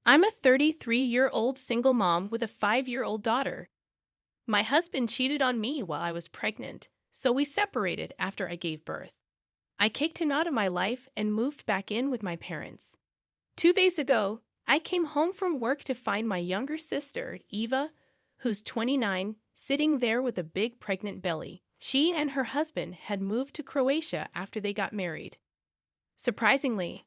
I'm a 33-year-old single mom with a 5-year-old daughter. My husband cheated on me while I was pregnant, so we separated after I gave birth. I kicked him out of my life and moved back in with my parents. 2 days ago, I came home from work to find my younger sister, Eva, who's 29, sitting there with a big pregnant belly. She and her husband had moved to Croatia after they got married. Surprisingly,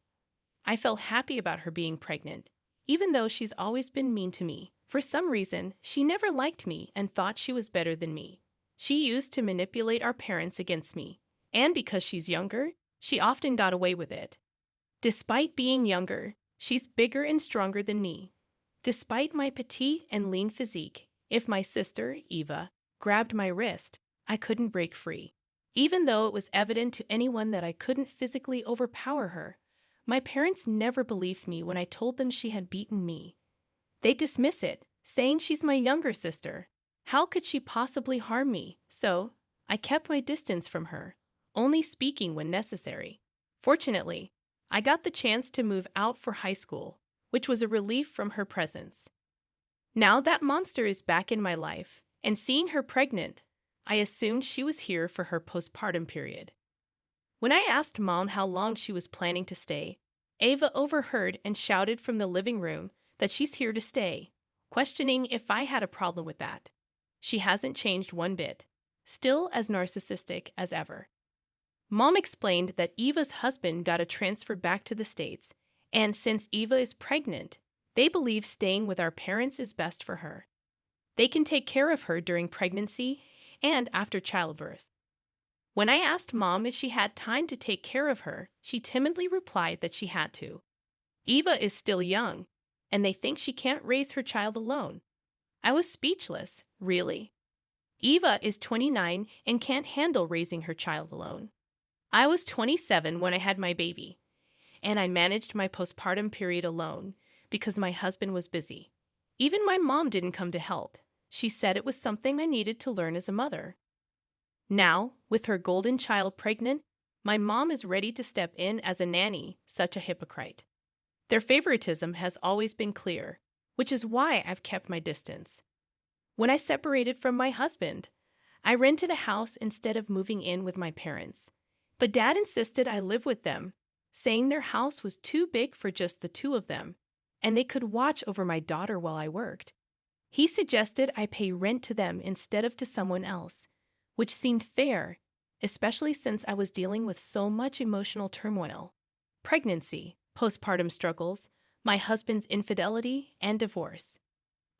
I felt happy about her being pregnant, even though she's always been mean to me. For some reason, she never liked me and thought she was better than me. She used to manipulate our parents against me, and because she's younger, she often got away with it. Despite being younger, she's bigger and stronger than me. Despite my petite and lean physique, if my sister, Eva, grabbed my wrist, I couldn't break free. Even though it was evident to anyone that I couldn't physically overpower her, my parents never believed me when I told them she had beaten me. They dismiss it, saying she's my younger sister. How could she possibly harm me? So, I kept my distance from her, only speaking when necessary. Fortunately, I got the chance to move out for high school, which was a relief from her presence. Now that monster is back in my life, and seeing her pregnant, I assumed she was here for her postpartum period. When I asked Mom how long she was planning to stay, Ava overheard and shouted from the living room that she's here to stay, questioning if I had a problem with that. She hasn't changed one bit, still as narcissistic as ever. Mom explained that Eva's husband got a transfer back to the States, and since Eva is pregnant, they believe staying with our parents is best for her. They can take care of her during pregnancy and after childbirth. When I asked Mom if she had time to take care of her, she timidly replied that she had to. Eva is still young, and they think she can't raise her child alone. I was speechless, really. Eva is 29 and can't handle raising her child alone. I was 27 when I had my baby, and I managed my postpartum period alone because my husband was busy. Even my mom didn't come to help. She said it was something I needed to learn as a mother. Now, with her golden child pregnant, my mom is ready to step in as a nanny, such a hypocrite. Their favoritism has always been clear, which is why I've kept my distance. When I separated from my husband, I rented a house instead of moving in with my parents. But Dad insisted I live with them, saying their house was too big for just the two of them, and they could watch over my daughter while I worked. He suggested I pay rent to them instead of to someone else, which seemed fair, especially since I was dealing with so much emotional turmoil. Pregnancy, postpartum struggles, my husband's infidelity, and divorce.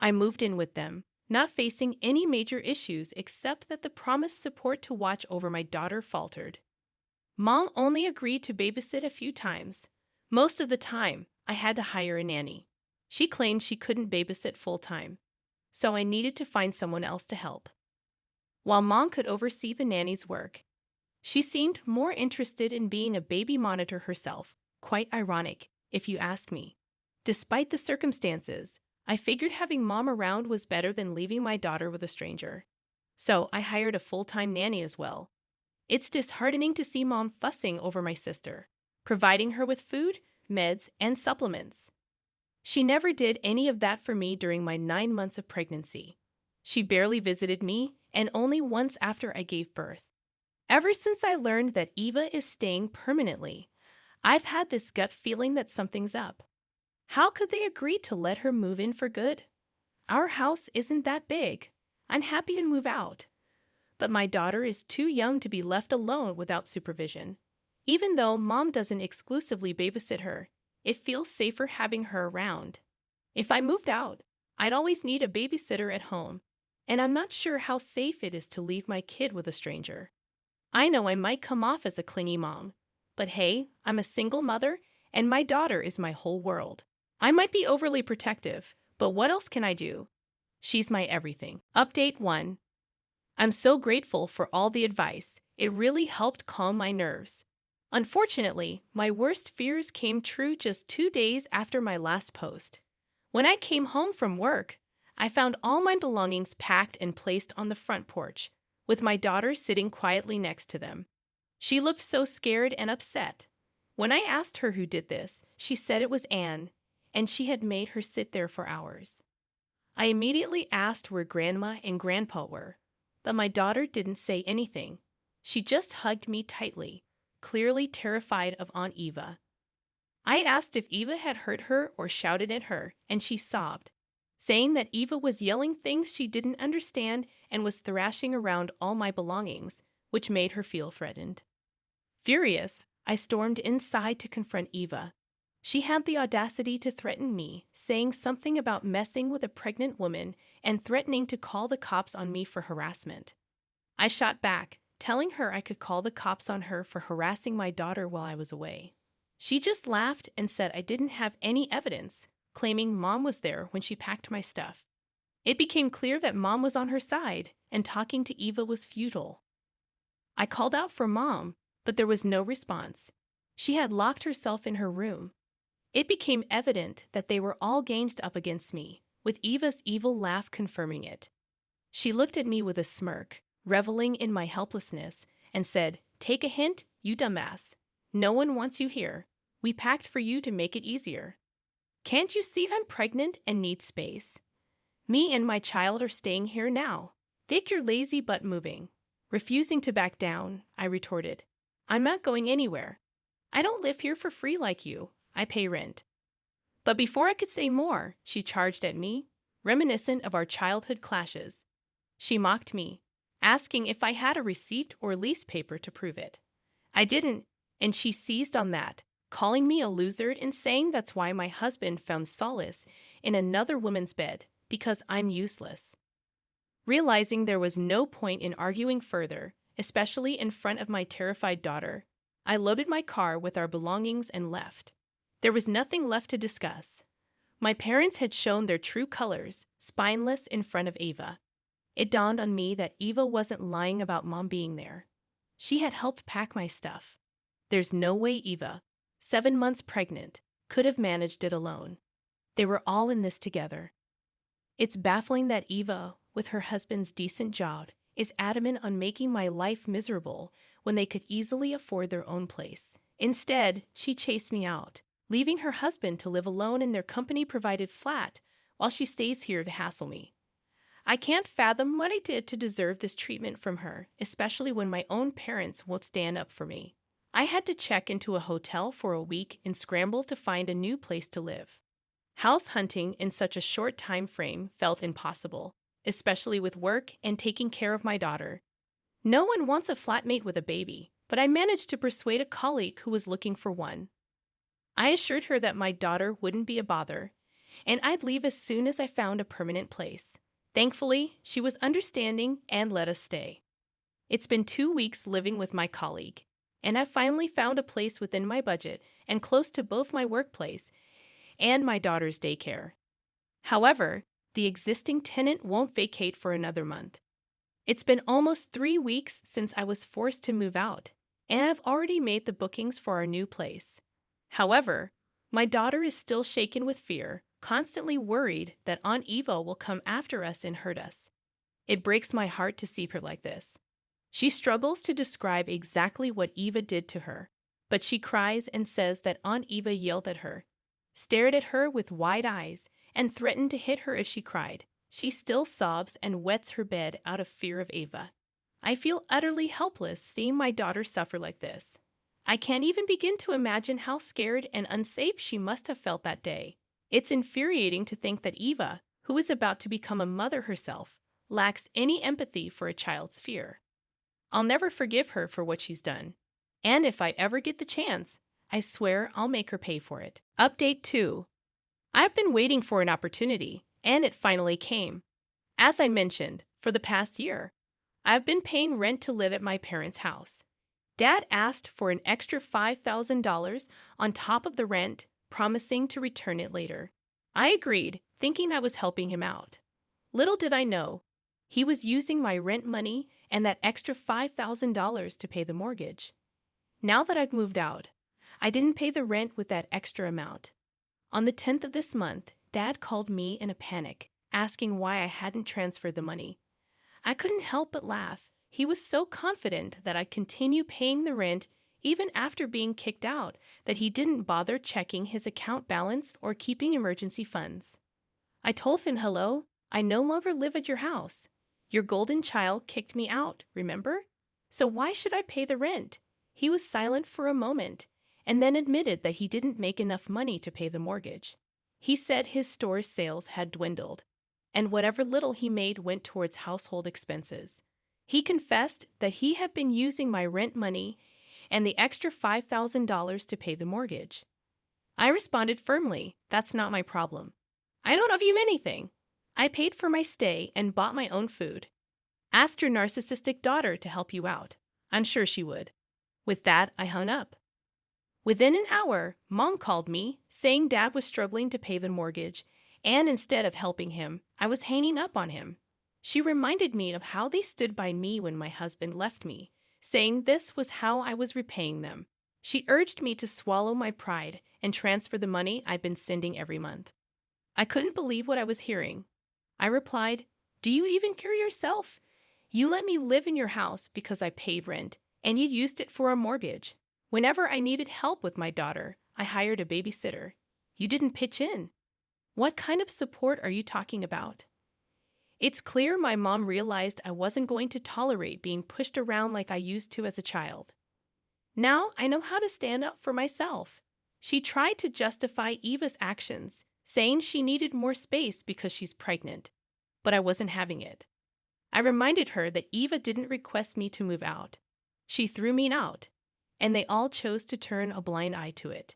I moved in with them, not facing any major issues except that the promised support to watch over my daughter faltered. Mom only agreed to babysit a few times. Most of the time, I had to hire a nanny. She claimed she couldn't babysit full-time, so I needed to find someone else to help. While Mom could oversee the nanny's work, she seemed more interested in being a baby monitor herself. Quite ironic, if you ask me. Despite the circumstances, I figured having Mom around was better than leaving my daughter with a stranger. So I hired a full-time nanny as well. It's disheartening to see Mom fussing over my sister, providing her with food, meds, and supplements. She never did any of that for me during my 9 months of pregnancy. She barely visited me, and only once after I gave birth. Ever since I learned that Eva is staying permanently, I've had this gut feeling that something's up. How could they agree to let her move in for good? Our house isn't that big. I'm happy to move out. But my daughter is too young to be left alone without supervision. Even though Mom doesn't exclusively babysit her, it feels safer having her around. If I moved out, I'd always need a babysitter at home, and I'm not sure how safe it is to leave my kid with a stranger. I know I might come off as a clingy mom, but hey, I'm a single mother, and my daughter is my whole world. I might be overly protective, but what else can I do? She's my everything. Update 1. I'm so grateful for all the advice. It really helped calm my nerves. Unfortunately, my worst fears came true just 2 days after my last post. When I came home from work, I found all my belongings packed and placed on the front porch, with my daughter sitting quietly next to them. She looked so scared and upset. When I asked her who did this, she said it was Anne, and she had made her sit there for hours. I immediately asked where Grandma and Grandpa were, but my daughter didn't say anything. She just hugged me tightly, clearly terrified of Aunt Eva. I asked if Eva had hurt her or shouted at her, and she sobbed, saying that Eva was yelling things she didn't understand and was thrashing around all my belongings, which made her feel threatened. Furious, I stormed inside to confront Eva. She had the audacity to threaten me, saying something about messing with a pregnant woman and threatening to call the cops on me for harassment. I shot back, telling her I could call the cops on her for harassing my daughter while I was away. She just laughed and said I didn't have any evidence, claiming Mom was there when she packed my stuff. It became clear that Mom was on her side, and talking to Eva was futile. I called out for Mom, but there was no response. She had locked herself in her room. It became evident that they were all ganged up against me, with Eva's evil laugh confirming it. She looked at me with a smirk, reveling in my helplessness, and said, "Take a hint, you dumbass. No one wants you here. We packed for you to make it easier. Can't you see I'm pregnant and need space? Me and my child are staying here now. Get your lazy butt moving." Refusing to back down, I retorted, "I'm not going anywhere. I don't live here for free like you. I pay rent." But before I could say more, she charged at me, reminiscent of our childhood clashes. She mocked me, asking if I had a receipt or lease paper to prove it. I didn't, and she seized on that, calling me a loser and saying that's why my husband found solace in another woman's bed, because I'm useless. Realizing there was no point in arguing further, especially in front of my terrified daughter, I loaded my car with our belongings and left. There was nothing left to discuss. My parents had shown their true colors, spineless in front of Eva. It dawned on me that Eva wasn't lying about Mom being there. She had helped pack my stuff. There's no way Eva, 7 months pregnant, could have managed it alone. They were all in this together. It's baffling that Eva, with her husband's decent job, is adamant on making my life miserable when they could easily afford their own place. Instead, she chased me out, leaving her husband to live alone in their company-provided flat while she stays here to hassle me. I can't fathom what I did to deserve this treatment from her, especially when my own parents won't stand up for me. I had to check into a hotel for a week and scramble to find a new place to live. House hunting in such a short time frame felt impossible, especially with work and taking care of my daughter. No one wants a flatmate with a baby, but I managed to persuade a colleague who was looking for one. I assured her that my daughter wouldn't be a bother, and I'd leave as soon as I found a permanent place. Thankfully, she was understanding and let us stay. It's been 2 weeks living with my colleague, and I've finally found a place within my budget and close to both my workplace and my daughter's daycare. However, the existing tenant won't vacate for another month. It's been almost 3 weeks since I was forced to move out, and I've already made the bookings for our new place. However, my daughter is still shaken with fear, constantly worried that Aunt Eva will come after us and hurt us. It breaks my heart to see her like this. She struggles to describe exactly what Eva did to her, but she cries and says that Aunt Eva yelled at her, stared at her with wide eyes, and threatened to hit her if she cried. She still sobs and wets her bed out of fear of Eva. I feel utterly helpless seeing my daughter suffer like this. I can't even begin to imagine how scared and unsafe she must have felt that day. It's infuriating to think that Eva, who is about to become a mother herself, lacks any empathy for a child's fear. I'll never forgive her for what she's done. And if I ever get the chance, I swear I'll make her pay for it. Update 2. I've been waiting for an opportunity, and it finally came. As I mentioned, for the past year, I've been paying rent to live at my parents' house. Dad asked for an extra $5,000 on top of the rent, promising to return it later. I agreed, thinking I was helping him out. Little did I know, he was using my rent money and that extra $5,000 to pay the mortgage. Now that I've moved out, I didn't pay the rent with that extra amount. On the 10th of this month, Dad called me in a panic, asking why I hadn't transferred the money. I couldn't help but laugh. He was so confident that I'd continue paying the rent even after being kicked out, that he didn't bother checking his account balance or keeping emergency funds. I told him, hello, I no longer live at your house. Your golden child kicked me out, remember? So why should I pay the rent? He was silent for a moment, and then admitted that he didn't make enough money to pay the mortgage. He said his store's sales had dwindled, and whatever little he made went towards household expenses. He confessed that he had been using my rent money and the extra $5,000 to pay the mortgage. I responded firmly, that's not my problem. I don't owe you anything. I paid for my stay and bought my own food. Ask your narcissistic daughter to help you out. I'm sure she would. With that, I hung up. Within an hour, Mom called me, saying Dad was struggling to pay the mortgage, and instead of helping him, I was hanging up on him. She reminded me of how they stood by me when my husband left me, saying this was how I was repaying them. She urged me to swallow my pride and transfer the money I'd been sending every month. I couldn't believe what I was hearing. I replied, do you even care yourself? You let me live in your house because I paid rent, and you used it for a mortgage. Whenever I needed help with my daughter, I hired a babysitter. You didn't pitch in. What kind of support are you talking about? It's clear my mom realized I wasn't going to tolerate being pushed around like I used to as a child. Now I know how to stand up for myself. She tried to justify Eva's actions, saying she needed more space because she's pregnant, but I wasn't having it. I reminded her that Eva didn't request me to move out. She threw me out, and they all chose to turn a blind eye to it.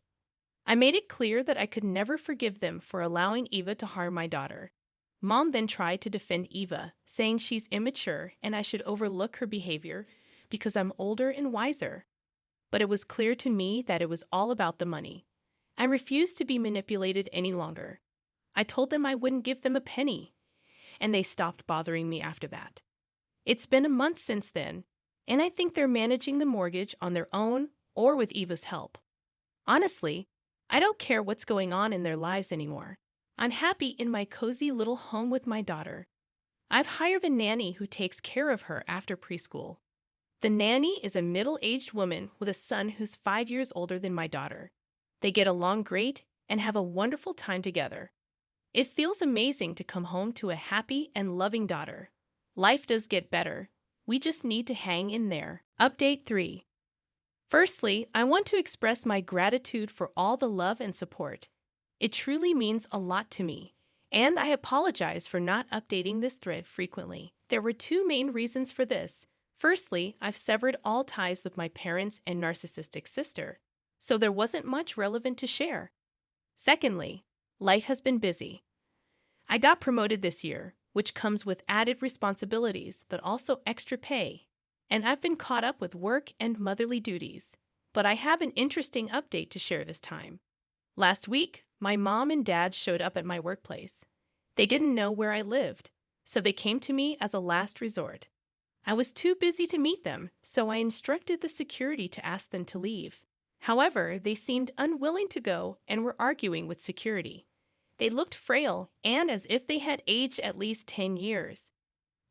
I made it clear that I could never forgive them for allowing Eva to harm my daughter. Mom then tried to defend Eva, saying she's immature and I should overlook her behavior because I'm older and wiser. But it was clear to me that it was all about the money. I refused to be manipulated any longer. I told them I wouldn't give them a penny, and they stopped bothering me after that. It's been a month since then, and I think they're managing the mortgage on their own or with Eva's help. Honestly, I don't care what's going on in their lives anymore. I'm happy in my cozy little home with my daughter. I've hired a nanny who takes care of her after preschool. The nanny is a middle-aged woman with a son who's 5 years older than my daughter. They get along great and have a wonderful time together. It feels amazing to come home to a happy and loving daughter. Life does get better. We just need to hang in there. Update 3. Firstly, I want to express my gratitude for all the love and support. It truly means a lot to me, and I apologize for not updating this thread frequently. There were 2 main reasons for this. Firstly, I've severed all ties with my parents and narcissistic sister, so there wasn't much relevant to share. Secondly, life has been busy. I got promoted this year, which comes with added responsibilities, but also extra pay. And I've been caught up with work and motherly duties. But I have an interesting update to share this time. Last week, my mom and dad showed up at my workplace. They didn't know where I lived, so they came to me as a last resort. I was too busy to meet them, so I instructed the security to ask them to leave. However, they seemed unwilling to go and were arguing with security. They looked frail and as if they had aged at least 10 years.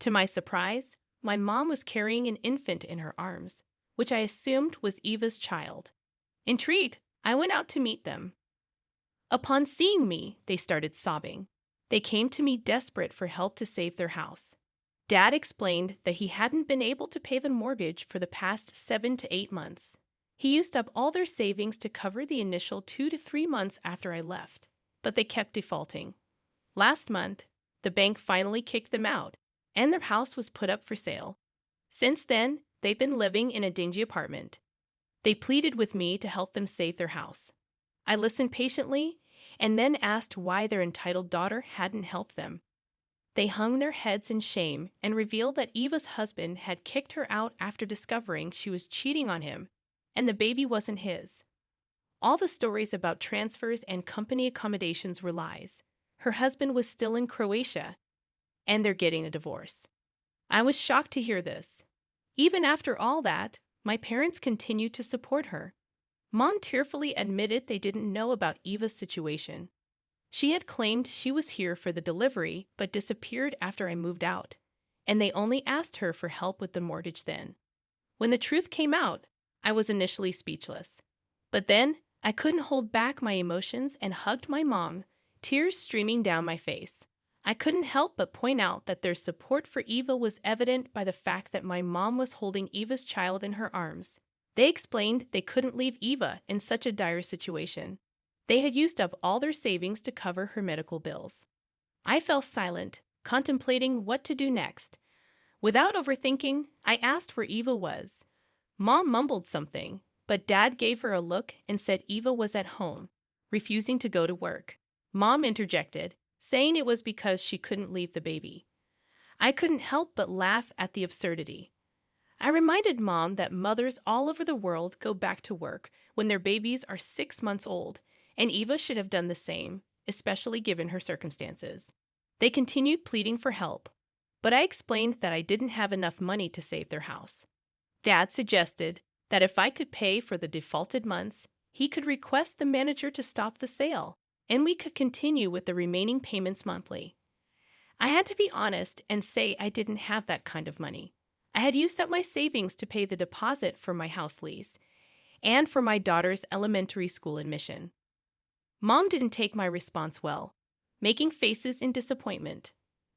To my surprise, my mom was carrying an infant in her arms, which I assumed was Eva's child. Intrigued, I went out to meet them. Upon seeing me, they started sobbing. They came to me desperate for help to save their house. Dad explained that he hadn't been able to pay the mortgage for the past 7 to 8 months. He used up all their savings to cover the initial 2 to 3 months after I left, but they kept defaulting. Last month, the bank finally kicked them out, and their house was put up for sale. Since then, they've been living in a dingy apartment. They pleaded with me to help them save their house. I listened patiently and then asked why their entitled daughter hadn't helped them. They hung their heads in shame and revealed that Eva's husband had kicked her out after discovering she was cheating on him, and the baby wasn't his. All the stories about transfers and company accommodations were lies. Her husband was still in Croatia, and they're getting a divorce. I was shocked to hear this. Even after all that, my parents continued to support her. Mom tearfully admitted they didn't know about Eva's situation. She had claimed she was here for the delivery but disappeared after I moved out, and they only asked her for help with the mortgage then. When the truth came out, I was initially speechless. But then, I couldn't hold back my emotions and hugged my mom, tears streaming down my face. I couldn't help but point out that their support for Eva was evident by the fact that my mom was holding Eva's child in her arms. They explained they couldn't leave Eva in such a dire situation. They had used up all their savings to cover her medical bills. I fell silent, contemplating what to do next. Without overthinking, I asked where Eva was. Mom mumbled something, but Dad gave her a look and said Eva was at home, refusing to go to work. Mom interjected, saying it was because she couldn't leave the baby. I couldn't help but laugh at the absurdity. I reminded Mom that mothers all over the world go back to work when their babies are 6 months old, and Eva should have done the same, especially given her circumstances. They continued pleading for help, but I explained that I didn't have enough money to save their house. Dad suggested that if I could pay for the defaulted months, he could request the manager to stop the sale, and we could continue with the remaining payments monthly. I had to be honest and say I didn't have that kind of money. I had used up my savings to pay the deposit for my house lease and for my daughter's elementary school admission. Mom didn't take my response well, making faces in disappointment.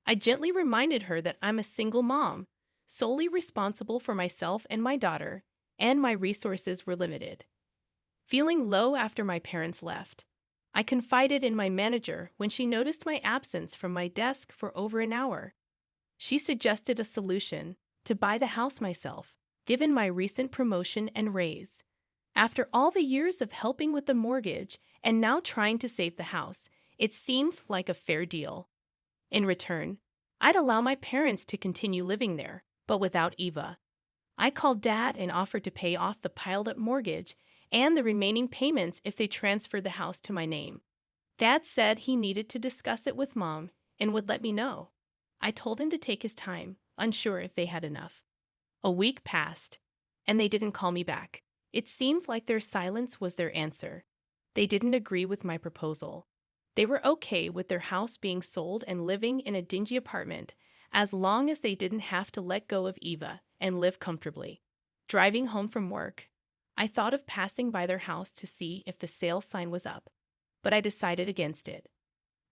I gently reminded her that I'm a single mom, solely responsible for myself and my daughter, and my resources were limited. Feeling low after my parents left, I confided in my manager when she noticed my absence from my desk for over an hour. She suggested a solution: to buy the house myself, given my recent promotion and raise. After all the years of helping with the mortgage and now trying to save the house, it seemed like a fair deal. In return, I'd allow my parents to continue living there, but without Eva. I called Dad and offered to pay off the piled-up mortgage and the remaining payments if they transferred the house to my name. Dad said he needed to discuss it with Mom and would let me know. I told him to take his time, unsure if they had enough. A week passed, and they didn't call me back. It seemed like their silence was their answer. They didn't agree with my proposal. They were okay with their house being sold and living in a dingy apartment, as long as they didn't have to let go of Eva and live comfortably. Driving home from work, I thought of passing by their house to see if the sale sign was up, but I decided against it.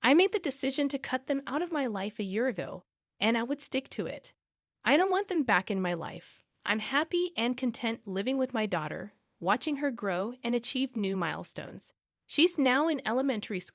I made the decision to cut them out of my life a year ago, and I would stick to it. I don't want them back in my life. I'm happy and content living with my daughter, watching her grow and achieve new milestones. She's now in elementary school